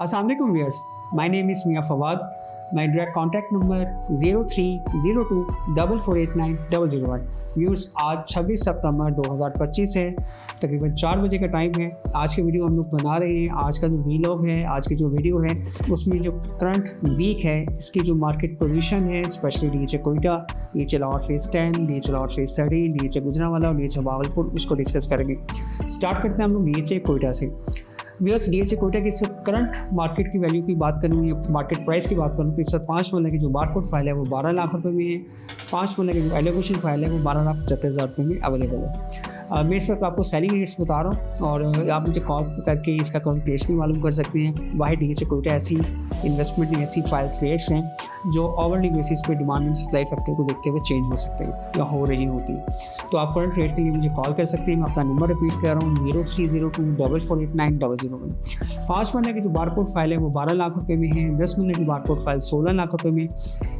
अस्सलाम वालेकुम viewers, my name is Mian Fawad. My direct contact number 030244890001। Viewers, आज 26 सितंबर 2025 है, तकरीबन 4 बजे का टाइम है। आज की वीडियो हम लोग बना रहे हैं। आज का जो वीलॉग है, आज की जो वीडियो है, उसमें जो करंट वीक है इसकी जो मार्केट पोजीशन है, specially DHA Quetta, DHA Lahore phase 10, DHA Lahore phase 13, DHA Gujranwala और डीएचए भावलपुर, इसको डिस्कस करेंगे। स्टार्ट करते हैं हम लोग डीएचए कोयटा से। व्यूअर्स, डीएचए कोयटा की करंट मार्केट की वैल्यू की बात करूँ या मार्केट प्राइस की बात करूँ तो इस वक्त 5 महीने की जो बारकोड फाइल है वो 12 लाख रुपए में है। 5 महीने की जो एलोकेशन फाइल है वो 12,75,000 रुपये में अवेलेबल है। मैं इस वक्त आपको सेलिंग रेट्स बता रहा हूँ और आप मुझे कॉल करके इसका करंट रेट्स भी मालूम कर सकते हैं। वाहिद डीएचए कोयटा ऐसी इन्वेस्टमेंट में ऐसी फाइल्स रेट्स हैं जो ओवरली बेसिस पे डिमांड एंड सप्लाई फैक्टर को देखते हुए चेंज हो सकते हैं या हो रही होती है। तो आप करंट रेट के लिए मुझे कॉल कर सकते हैं। मैं अपना नंबर रिपीट कर रहा हूँ 0302448900। 5 महीने की जो बारकोड फाइल है वो 12 लाख रुपये में है। 10 महीने की बारकोड फाइल 16 लाख रुपये में।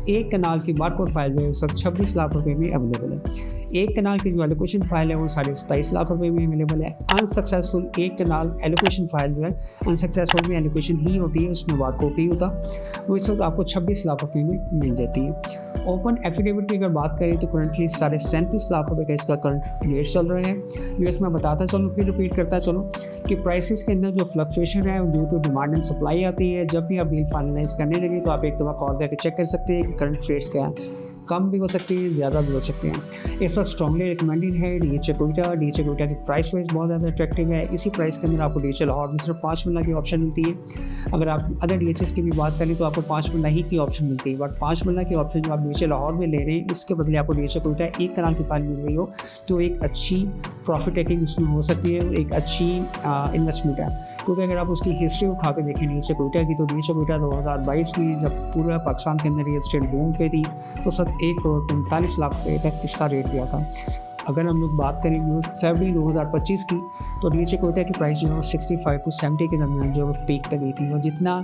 एक कनाल की बारकोड फाइल है उस वक्त 26 लाख रुपये में अवेलेबल है। एक कनाल की जो एलोकेशन फाइल है वो 27.5 लाख रुपये में अवेलेबल है। अनसक्सेसफुल एक कनाल एलोकेशन फाइल जो है, अनसक्सेसफुल में एलोकेशन ही होती है, उसमें बारकोड नहीं होता, वो इस वक्त आपको 26 लाख रुपये में मिल जाती है। ओपन एफिडेविट की अगर बात करें तो करंटली 37.5 लाख रुपये का इसका करंट रेट चल रहा है। यूएस में बताता चलो, फिर रिपीट करता चलो कि प्राइसेस के अंदर जो फ्लक्चुएशन है due to demand and supply आती है। जब भी आप डील फाइनलाइज करने लगे तो आप एक दफ़ा कॉल करके चेक कर सकते हैं कि करंट रेट्स क्या है। कम भी हो सकती है, ज़्यादा भी हो सकते हैं। इस वक्त स्ट्रॉन्गली रिकमेंडेड है डीएचए कोयटा। डीएचए कोयटा की प्राइस वाइज बहुत ज़्यादा अट्रैक्टिव है। इसी प्राइस के अंदर आपको डीएचए लाहौर में सिर्फ 5 महीना की ऑप्शन मिलती है। अगर आप अदर डीएचएस की भी बात करें तो आपको 5 महीना ही की ऑप्शन मिलती है, बट 5 महीना की ऑप्शन जो आप डीएचए लाहौर में ले रहे हैं इसके बदले आपको डीएचए कोयटा एक कनाल की फाइल मिल रही हो तो एक अच्छी प्रॉफिट टेकिंग उसमें हो सकती है, एक अच्छी इन्वेस्टमेंट है। क्योंकि अगर आप उसकी हिस्ट्री उठा के देखें डीएचए कोयटा की तो डीएचए कोयटा 2022 में जब पूरा पाकिस्तान के अंदर रियल एस्टेट बूम पे थी तो सब 1,45 लाख रुपये तक इसका रेट गया था। अगर हम लोग बात करें फरवरी 2025 की तो डीएचए कोयटा की प्राइस जो है 65 to 70 के दरमियान जो पीक पे गई थी और जितना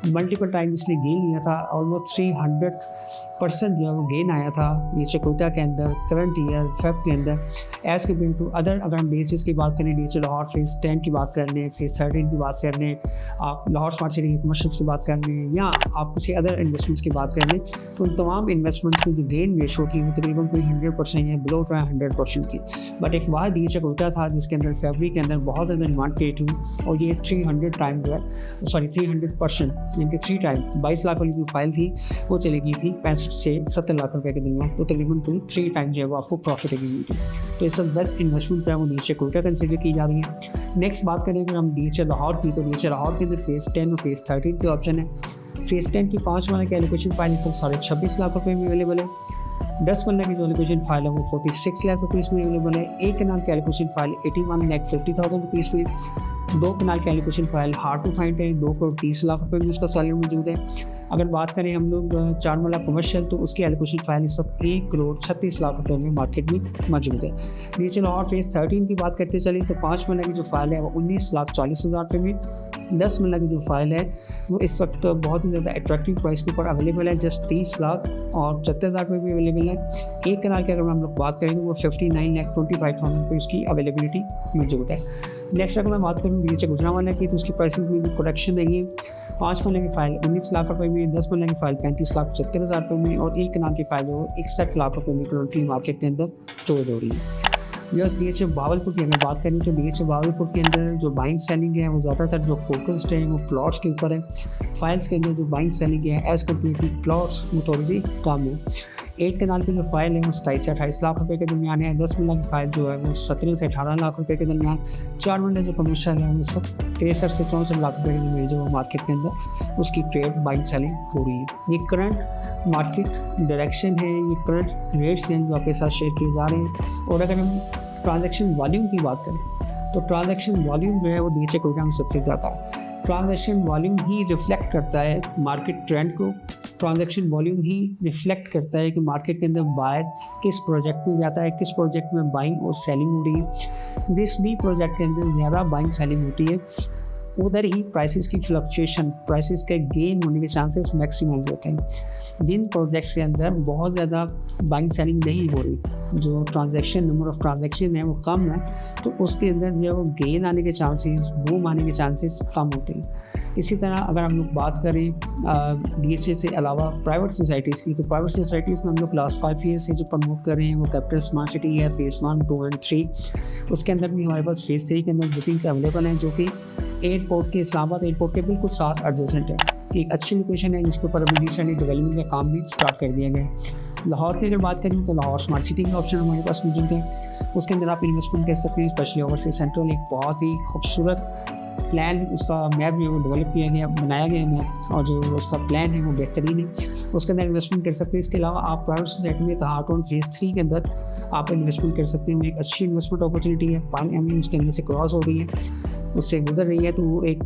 मल्टीपल टाइम इसने गेन लिया था, ऑलमोस्ट 300% जो है वो गेन आया था डीएचए कोयटा के अंदर करंट ईयर फेब के अंदर एज़ कम्पेयर टू अदर। अगर हम डीएचएस की बात करें, डीएचए लाहौर फेज़ 10 की बात कर लें, फेज़ 13 की बात कर लें, आप लाहौर स्मार्ट सिटी कमर्शियल्स की बात कर लें या आप किसी अदर इन्वेस्टमेंट्स की बात कर लें तो उन तमाम इन्वेस्टमेंट्स की जो गेन रेशो थी वो तकरीबन कोई 100% या बिलो 100% थी। बट एक बार डीएचए कोयटा था जिसके अंदर फरवरी के अंदर बहुत ज़्यादा डिमांड क्रिएट हुई और ये 300 टाइम जो है 300% यानी कि 3 टाइम 22 लाख वाली जो फाइल थी वो चली गई थी 65 से 70 लाख रुपए के दरमियान। तो तकरीबन पूरी 3 टाइम जो है वो आपको प्रॉफिट हुई थी। तो इस वक्त बेस्ट इन्वेस्टमेंट जो है वो डीएचए कोयटा कंसिडर की जा रही है। नेक्स्ट बात करें अगर हम डीएचए लाहौर की तो डीएचए लाहौर के अंदर फेज़ 10 और फेज़ 13 के ऑप्शन है। फेज़ 10 की 5 महीने की एलोकेशन फाइल इस वक्त 26.5 लाख रुपये में अवेलेबल है। 10 महीने की जो एलोकेशन फाइल है वो 46 लाख रुपीज़ में अवेलेबल है। एक कनाल की एलोकेशन फाइल 81,50,000 रुपीज़ में। 2 कनाल की allocation file hard to find है, 2,30 लाख रुपये में उसका सैलरी मौजूद है। अगर बात करें हम लोग 4 महीना कमर्शियल तो उसकी एलोकेशन फाइल इस वक्त 1,36 लाख रुपये में मार्केट में मौजूद है। डीएचए लाहौर फेज़ 13 की बात करते चलें तो 5 महीने की जो फाइल है वो 19,40,000 रुपये में। 10 महीने की जो फाइल है वो इस वक्त बहुत ही ज़्यादा अट्रैक्टिव प्राइस के ऊपर अवेलेबल है, जस्ट 30,70,000 रुपये में अवेलेबल है। एक कनाल की अगर हम लोग बात करें तो वो 59,25,000 रुपये इसकी अवेलेबिलिटी मौजूद है। नेक्स्ट अगर मैं बात करूँ डीएचए गुजरांवाला की तो उसकी प्राइसिंग में भी प्रोडक्शन नहीं है। 5 महीने की फाइल 19 लाख रुपये में, 10 महीने की फाइल 35,75,000 रुपये में और एक कनाल की फाइल वो 61 लाख रुपये में करंटली मार्केट के अंदर ट्रेड हो रही है। यस, डीएचए भावलपुर की अगर बात करें तो डीएचए भावलपुर के अंदर जो बाइंग सेलिंग है वो ज़्यादातर जो फोकस्ड है वो प्लॉट्स के ऊपर है। फाइल्स के अंदर जो बाइंग सेलिंग है एज़ कम्पेयर टू प्लॉट्स वो थोड़ी सी कम है। एक कनाल की जो फाइल है वो 27 से 28 लाख रुपये के दरमियान है। 10 महीने की फाइल जो है वो 17 से 18 लाख रुपये के दरमियान। 4 महीने जो कमर्शियल है वो सब 63 से 64 लाख रुपये के दरमियान जो मार्केट के अंदर उसकी ट्रेड बाइंग सेलिंग हो रही है। ये करंट मार्केट डायरेक्शन है, ये करंट रेट्स हैं जो आपके साथ शेयर किए जा रहे हैं। और अगर हम ट्रांजैक्शन वॉल्यूम की बात करें तो ट्रांजैक्शन वॉल्यूम जो है वो डीएचए कोयटा में सबसे ज़्यादा है। ट्रांजैक्शन वॉल्यूम ही रिफ्लेक्ट करता है मार्केट ट्रेंड को। ट्रांजैक्शन वॉल्यूम ही रिफ्लेक्ट करता है कि मार्केट के अंदर बायर किस प्रोजेक्ट में जाता है, किस प्रोजेक्ट में बाइंग और सेलिंग हो रही है। जिस भी प्रोजेक्ट के अंदर ज़्यादा बाइंग सेलिंग होती है उधर ही प्राइसेस की फ्लक्चुएशन, प्राइसेस के गेन होने के चांसेस मैक्सिमम होते हैं। जिन प्रोजेक्ट्स के अंदर बहुत ज़्यादा बाइंग सेलिंग नहीं हो रही, जो ट्रांजैक्शन नंबर ऑफ ट्रांजैक्शन है वो कम है, तो उसके अंदर जो है वो गेन आने के चांसेस, बूम आने के चांसेस कम होते हैं। इसी तरह अगर हम लोग बात करें DSA से अलावा प्राइवेट सोसाइटीज़ की, तो प्राइवेट सोसाइटीज़ में हम लोग लास्ट 5 ईयर से जो प्रमोट कर रहे हैं वो कैपिटल स्मार्ट सिटी है, फेज़ 1, 2 एंड 3। उसके अंदर भी हमारे पास फेज़ 3 के अंदर बुकिंग्स अवेलेबल हैं, जो कि एयरपोर्ट के, इस्लामाबाद एयरपोर्ट के बिल्कुल साथ एडजेसेंट है। एक अच्छी लोकेशन है जिसके ऊपर अभी रिसेंटली डेवलपमेंट का काम भी स्टार्ट कर दिया गया है। लाहौर की अगर बात करें तो लाहौर स्मार्ट सिटी का ऑप्शन हमारे पास मौजूद है। उसके अंदर आप इन्वेस्टमेंट कर सकते हैं, स्पेशली ओवरसीज सेंट्रल एक बहुत ही खूबसूरत प्लान, उसका मैप जो है वो डेवलप किया गया, बनाया गया मैप, और जो उसका प्लान है वो बेहतरीन है, उसके अंदर इन्वेस्टमेंट कर सकते हैं। इसके अलावा आप प्राइवेट सोसाइटी में तहाटोन फेज़ 3 के अंदर आप इन्वेस्टमेंट कर सकते हैं। एक अच्छी इन्वेस्टमेंट अपॉर्चुनिटी है, पानी उसके अंदर से क्रॉस हो रही है, उससे गुजर रही है, तो वो एक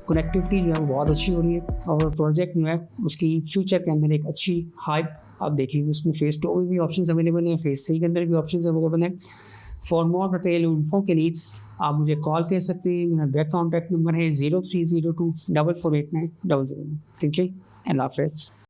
कनेक्टिविटी जो है वो बहुत अच्छी हो रही है, और प्रोजेक्ट जो है उसकी फ्यूचर के अंदर एक अच्छी हाइप आप देखेंगे। उसमें फेज़ 2 में भी ऑप्शन अवेलेबल हैं, फेज़ 3 के अंदर भी ऑप्शन अवेलेबल हैं। फॉर मोर डिटेल इन्फो के लिए आप मुझे कॉल कर सकते हैं। मेरा डायरेक्ट कॉन्टैक्ट नंबर है 0302 448900। थैंक यू, अल्लाह हाफ़िज़।